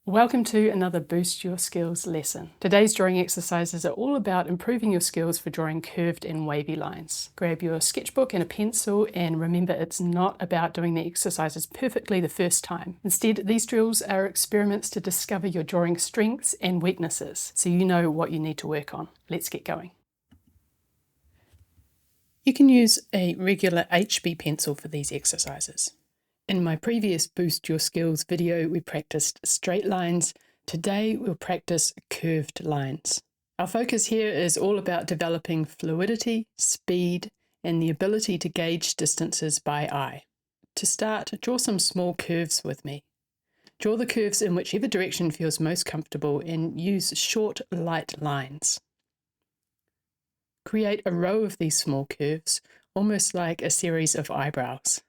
Welcome to another Boost Your Skills lesson. Today's drawing exercises are all about improving your skills for drawing curved and wavy lines. Grab your sketchbook and a pencil, and remember, it's not about doing the exercises perfectly the first time. Instead, these drills are experiments to discover your drawing strengths and weaknesses so you know what you need to work on. Let's get going. You can use a regular HB pencil for these exercises. In my previous Boost Your Skills video, we practiced straight lines. Today, we'll practice curved lines. Our focus here is all about developing fluidity, speed, and the ability to gauge distances by eye. To start, draw some small curves with me. Draw the curves in whichever direction feels most comfortable and use short, light lines. Create a row of these small curves, almost like a series of eyebrows.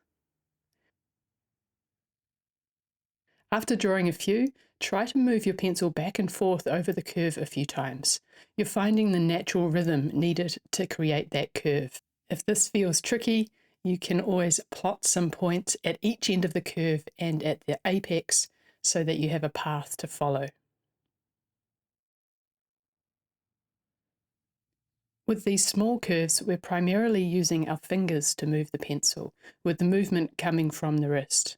After drawing a few, try to move your pencil back and forth over the curve a few times. You're finding the natural rhythm needed to create that curve. If this feels tricky, you can always plot some points at each end of the curve and at the apex so that you have a path to follow. With these small curves, we're primarily using our fingers to move the pencil, with the movement coming from the wrist.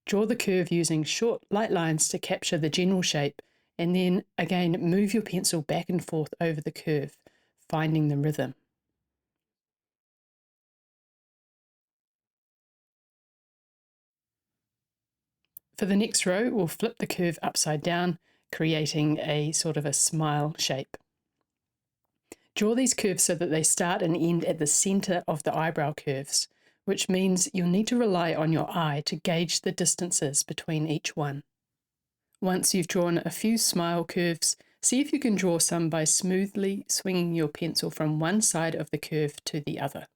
Draw the curve using short, light lines to capture the general shape, and then again move your pencil back and forth over the curve, finding the rhythm. For the next row, we'll flip the curve upside down, creating a sort of a smile shape. Draw these curves so that they start and end at the center of the eyebrow curves, which means you'll need to rely on your eye to gauge the distances between each one. Once you've drawn a few smile curves, see if you can draw some by smoothly swinging your pencil from one side of the curve to the other.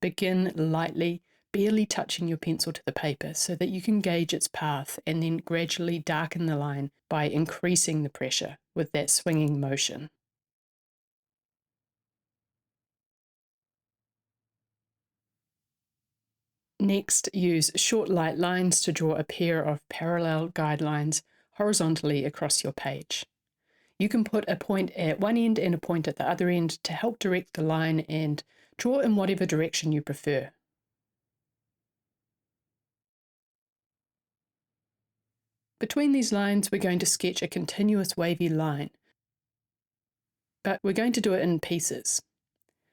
Begin lightly, barely touching your pencil to the paper so that you can gauge its path, and then gradually darken the line by increasing the pressure with that swinging motion. Next, use short light lines to draw a pair of parallel guidelines horizontally across your page. You can put a point at one end and a point at the other end to help direct the line, and draw in whatever direction you prefer. Between these lines, we're going to sketch a continuous wavy line, but we're going to do it in pieces.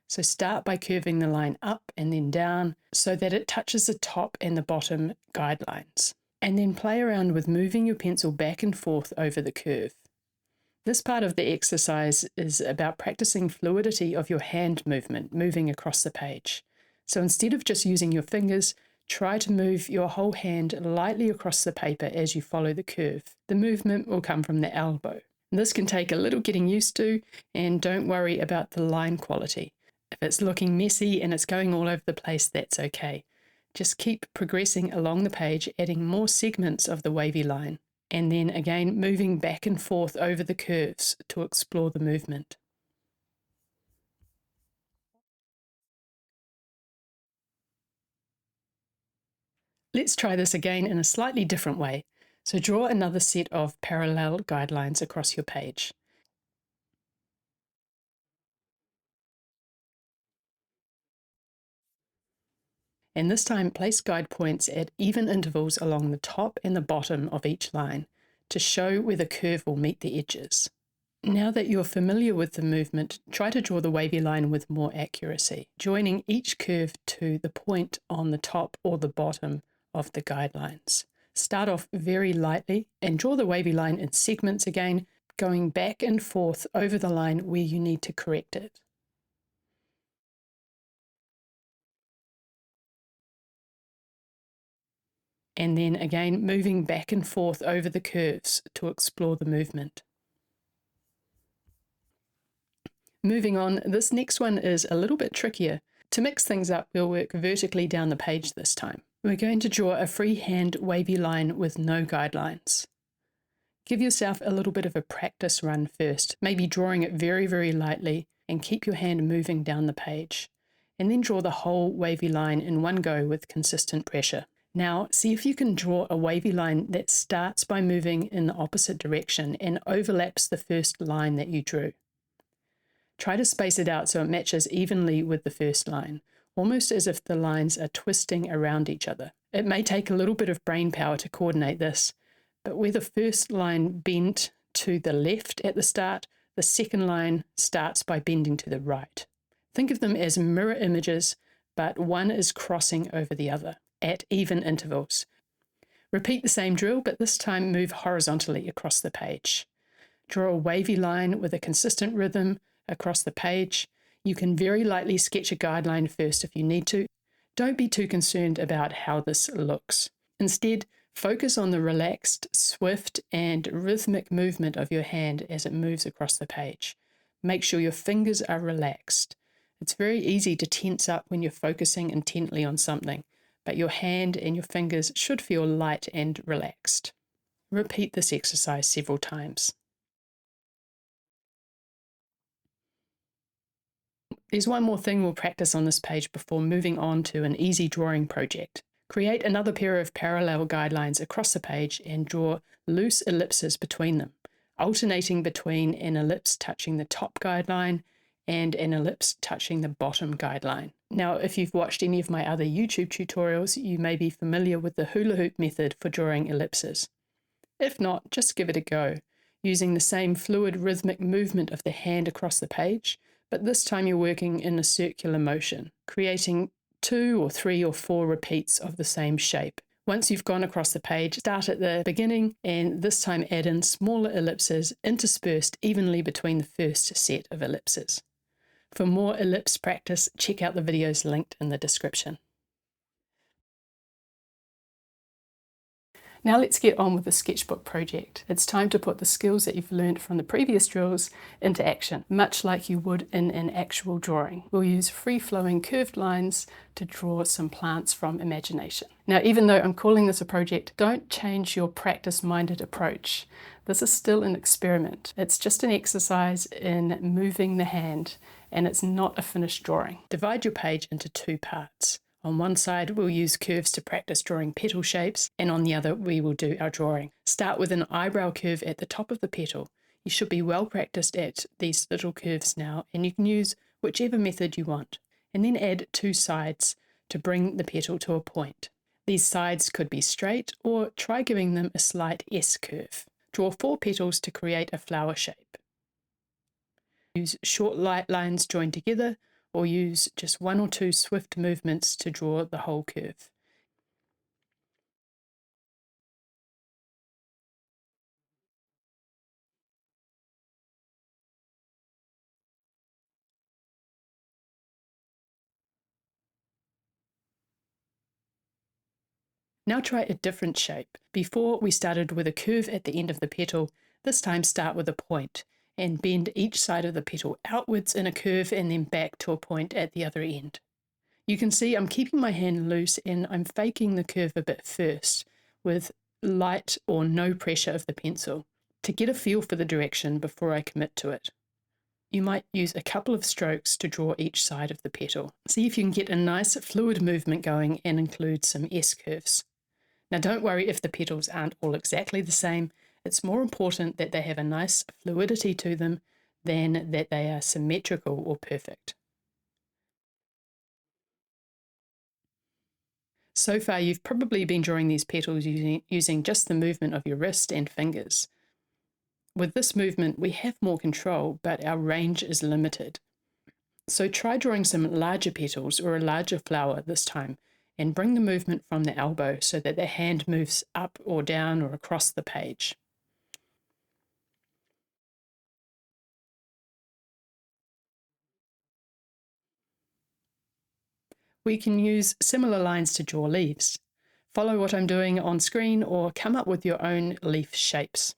So start by curving the line up and then down so that it touches the top and the bottom guidelines. And then play around with moving your pencil back and forth over the curve. This part of the exercise is about practicing fluidity of your hand movement, moving across the page. So instead of just using your fingers, try to move your whole hand lightly across the paper as you follow the curve. The movement will come from the elbow. This can take a little getting used to, and don't worry about the line quality. If it's looking messy and it's going all over the place, that's okay. Just keep progressing along the page, adding more segments of the wavy line, and then again moving back and forth over the curves to explore the movement. Let's try this again in a slightly different way. So draw another set of parallel guidelines across your page. And this time, place guide points at even intervals along the top and the bottom of each line to show where the curve will meet the edges. Now that you're familiar with the movement, try to draw the wavy line with more accuracy, joining each curve to the point on the top or the bottom of the guidelines. Start off very lightly and draw the wavy line in segments again, going back and forth over the line where you need to correct it. And then again moving back and forth over the curves to explore the movement. Moving on, this next one is a little bit trickier. To mix things up, we'll work vertically down the page this time. We're going to draw a freehand wavy line with no guidelines. Give yourself a little bit of a practice run first, maybe drawing it very, very lightly, and keep your hand moving down the page. And then draw the whole wavy line in one go with consistent pressure. Now, see if you can draw a wavy line that starts by moving in the opposite direction and overlaps the first line that you drew. Try to space it out so it matches evenly with the first line, almost as if the lines are twisting around each other. It may take a little bit of brain power to coordinate this, but where the first line bent to the left at the start, the second line starts by bending to the right. Think of them as mirror images, but one is crossing over the other at even intervals. Repeat the same drill, but this time move horizontally across the page. Draw a wavy line with a consistent rhythm across the page. You can very lightly sketch a guideline first if you need to. Don't be too concerned about how this looks. Instead, focus on the relaxed, swift, and rhythmic movement of your hand as it moves across the page. Make sure your fingers are relaxed. It's very easy to tense up when you're focusing intently on something, but your hand and your fingers should feel light and relaxed. Repeat this exercise several times. There's one more thing we'll practice on this page before moving on to an easy drawing project. Create another pair of parallel guidelines across the page and draw loose ellipses between them, alternating between an ellipse touching the top guideline and an ellipse touching the bottom guideline. Now, if you've watched any of my other YouTube tutorials, you may be familiar with the hula hoop method for drawing ellipses. If not, just give it a go, using the same fluid rhythmic movement of the hand across the page, but this time you're working in a circular motion, creating 2 or 3 or 4 repeats of the same shape. Once you've gone across the page, start at the beginning and this time add in smaller ellipses interspersed evenly between the first set of ellipses. For more ellipse practice, check out the videos linked in the description. Now let's get on with the sketchbook project. It's time to put the skills that you've learned from the previous drills into action, much like you would in an actual drawing. We'll use free-flowing curved lines to draw some plants from imagination. Now, even though I'm calling this a project, don't change your practice-minded approach. This is still an experiment. It's just an exercise in moving the hand, and it's not a finished drawing. Divide your page into 2 parts. On one side, we'll use curves to practice drawing petal shapes, and on the other, we will do our drawing. Start with an eyebrow curve at the top of the petal. You should be well practiced at these little curves now, and you can use whichever method you want. And then add 2 sides to bring the petal to a point. These sides could be straight, or try giving them a slight S curve. Draw 4 petals to create a flower shape. Use short light lines joined together, or use just 1 or 2 swift movements to draw the whole curve. Now try a different shape. Before we started with a curve at the end of the petal, this time start with a point and bend each side of the petal outwards in a curve and then back to a point at the other end. You can see I'm keeping my hand loose and I'm faking the curve a bit first with light or no pressure of the pencil to get a feel for the direction before I commit to it. You might use a couple of strokes to draw each side of the petal. See if you can get a nice fluid movement going and include some S curves. Now don't worry if the petals aren't all exactly the same. It's more important that they have a nice fluidity to them than that they are symmetrical or perfect. So far, you've probably been drawing these petals using just the movement of your wrist and fingers. With this movement, we have more control, but our range is limited. So try drawing some larger petals or a larger flower this time, and bring the movement from the elbow so that the hand moves up or down or across the page. We can use similar lines to draw leaves. Follow what I'm doing on screen or come up with your own leaf shapes.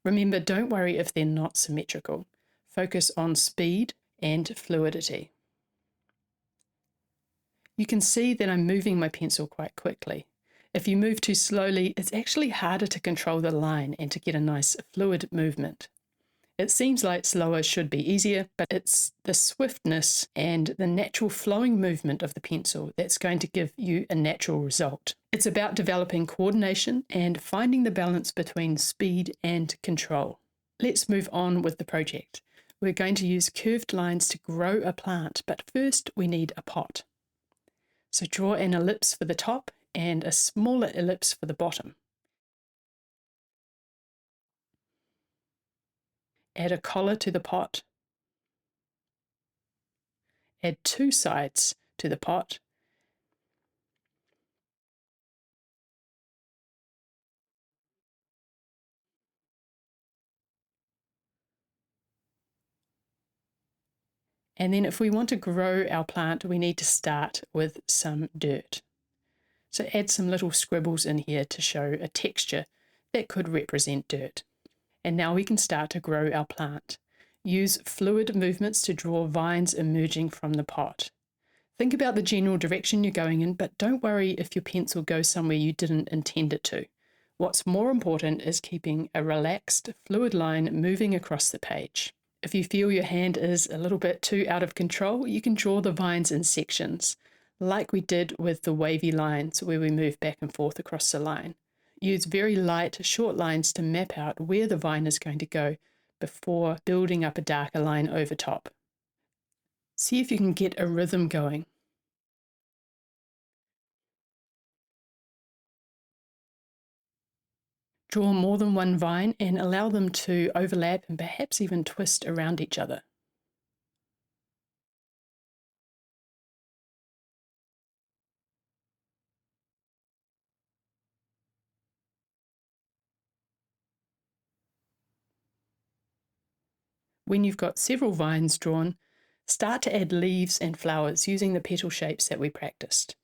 Remember, don't worry if they're not symmetrical. Focus on speed and fluidity. You can see that I'm moving my pencil quite quickly. If you move too slowly, it's actually harder to control the line and to get a nice fluid movement. It seems like slower should be easier, but it's the swiftness and the natural flowing movement of the pencil that's going to give you a natural result. It's about developing coordination and finding the balance between speed and control. Let's move on with the project. We're going to use curved lines to grow a plant, but first we need a pot. So draw an ellipse for the top and a smaller ellipse for the bottom. Add a collar to the pot. Add two sides to the pot. And then if we want to grow our plant, we need to start with some dirt. So add some little scribbles in here to show a texture that could represent dirt. And now we can start to grow our plant. Use fluid movements to draw vines emerging from the pot. Think about the general direction you're going in, but don't worry if your pencil goes somewhere you didn't intend it to. What's more important is keeping a relaxed, fluid line moving across the page. If you feel your hand is a little bit too out of control, you can draw the vines in sections, like we did with the wavy lines where we move back and forth across the line. Use very light, short lines to map out where the vine is going to go before building up a darker line over top. See if you can get a rhythm going. Draw more than one vine and allow them to overlap and perhaps even twist around each other. When you've got several vines drawn, start to add leaves and flowers using the petal shapes that we practiced.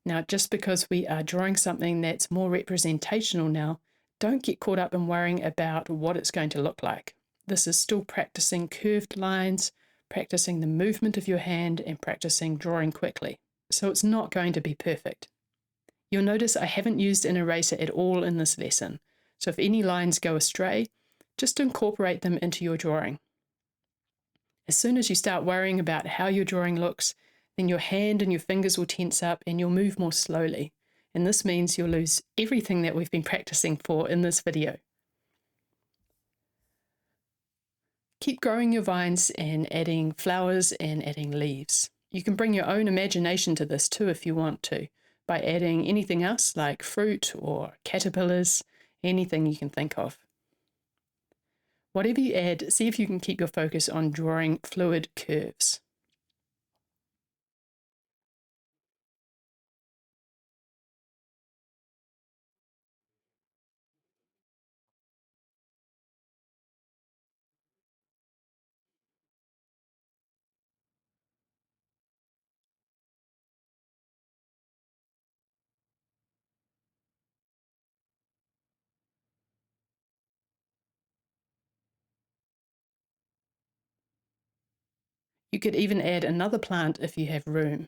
Now, just because we are drawing something that's more representational now, don't get caught up in worrying about what it's going to look like. This is still practicing curved lines, practicing the movement of your hand, and practicing drawing quickly. So it's not going to be perfect. You'll notice I haven't used an eraser at all in this lesson. So if any lines go astray, just incorporate them into your drawing. As soon as you start worrying about how your drawing looks, then your hand and your fingers will tense up and you'll move more slowly. And this means you'll lose everything that we've been practicing for in this video. Keep growing your vines and adding flowers and adding leaves. You can bring your own imagination to this too if you want to, by adding anything else like fruit or caterpillars, anything you can think of. Whatever you add, see if you can keep your focus on drawing fluid curves. You could even add another plant if you have room.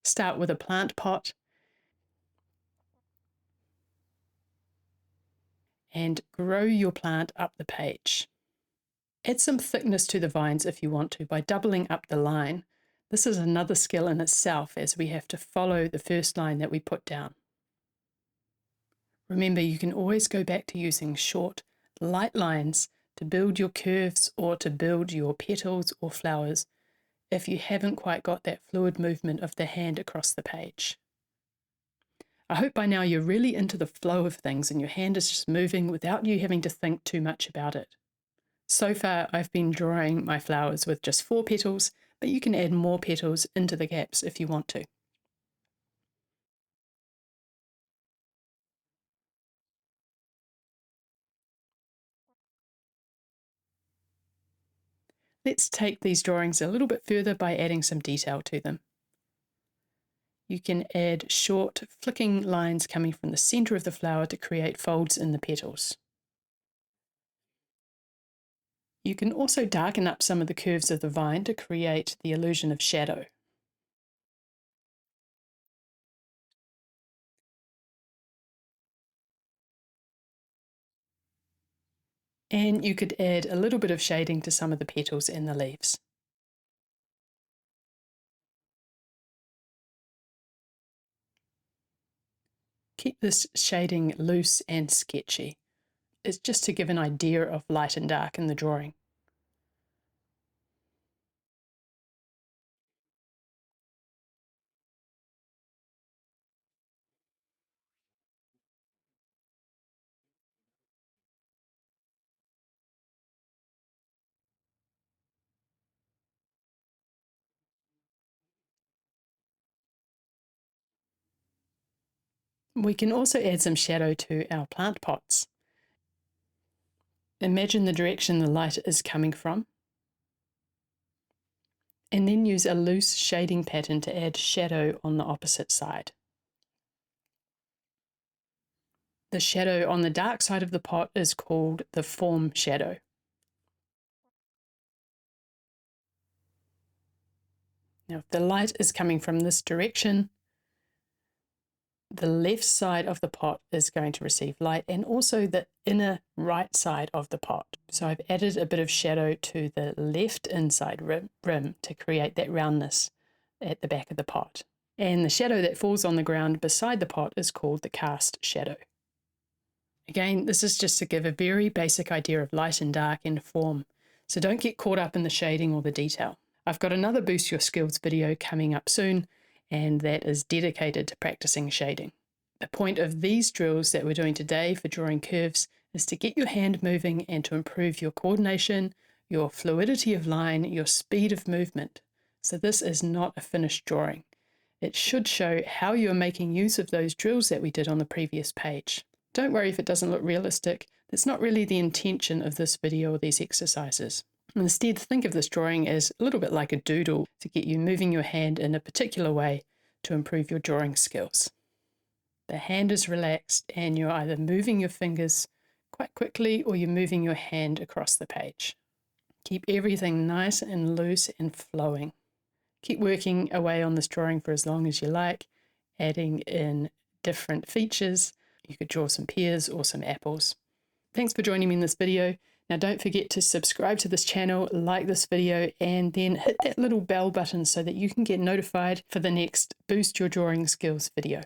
Start with a plant pot and grow your plant up the page. Add some thickness to the vines if you want to by doubling up the line. This is another skill in itself as we have to follow the first line that we put down. Remember, you can always go back to using short, light lines to build your curves or to build your petals or flowers if you haven't quite got that fluid movement of the hand across the page. I hope by now you're really into the flow of things and your hand is just moving without you having to think too much about it. So far, I've been drawing my flowers with just 4 petals, but you can add more petals into the gaps if you want to. Let's take these drawings a little bit further by adding some detail to them. You can add short, flicking lines coming from the center of the flower to create folds in the petals. You can also darken up some of the curves of the vine to create the illusion of shadow. And you could add a little bit of shading to some of the petals and the leaves. Keep this shading loose and sketchy. It's just to give an idea of light and dark in the drawing. We can also add some shadow to our plant pots. Imagine the direction the light is coming from, and then use a loose shading pattern to add shadow on the opposite side. The shadow on the dark side of the pot is called the form shadow. Now, if the light is coming from this direction, the left side of the pot is going to receive light, and also the inner right side of the pot. So I've added a bit of shadow to the left inside rim to create that roundness at the back of the pot. And the shadow that falls on the ground beside the pot is called the cast shadow. Again, this is just to give a very basic idea of light and dark and form, so don't get caught up in the shading or the detail. I've got another Boost Your Skills video coming up soon, and that is dedicated to practicing shading. The point of these drills that we're doing today for drawing curves is to get your hand moving and to improve your coordination, your fluidity of line, your speed of movement. So this is not a finished drawing. It should show how you're making use of those drills that we did on the previous page. Don't worry if it doesn't look realistic. That's not really the intention of this video or these exercises. Instead, think of this drawing as a little bit like a doodle to get you moving your hand in a particular way to improve your drawing skills. The hand is relaxed and you're either moving your fingers quite quickly or you're moving your hand across the page. Keep everything nice and loose and flowing. Keep working away on this drawing for as long as you like, adding in different features. You could draw some pears or some apples. Thanks for joining me in this video. Now don't forget to subscribe to this channel, like this video, and then hit that little bell button so that you can get notified for the next Boost Your Drawing Skills video.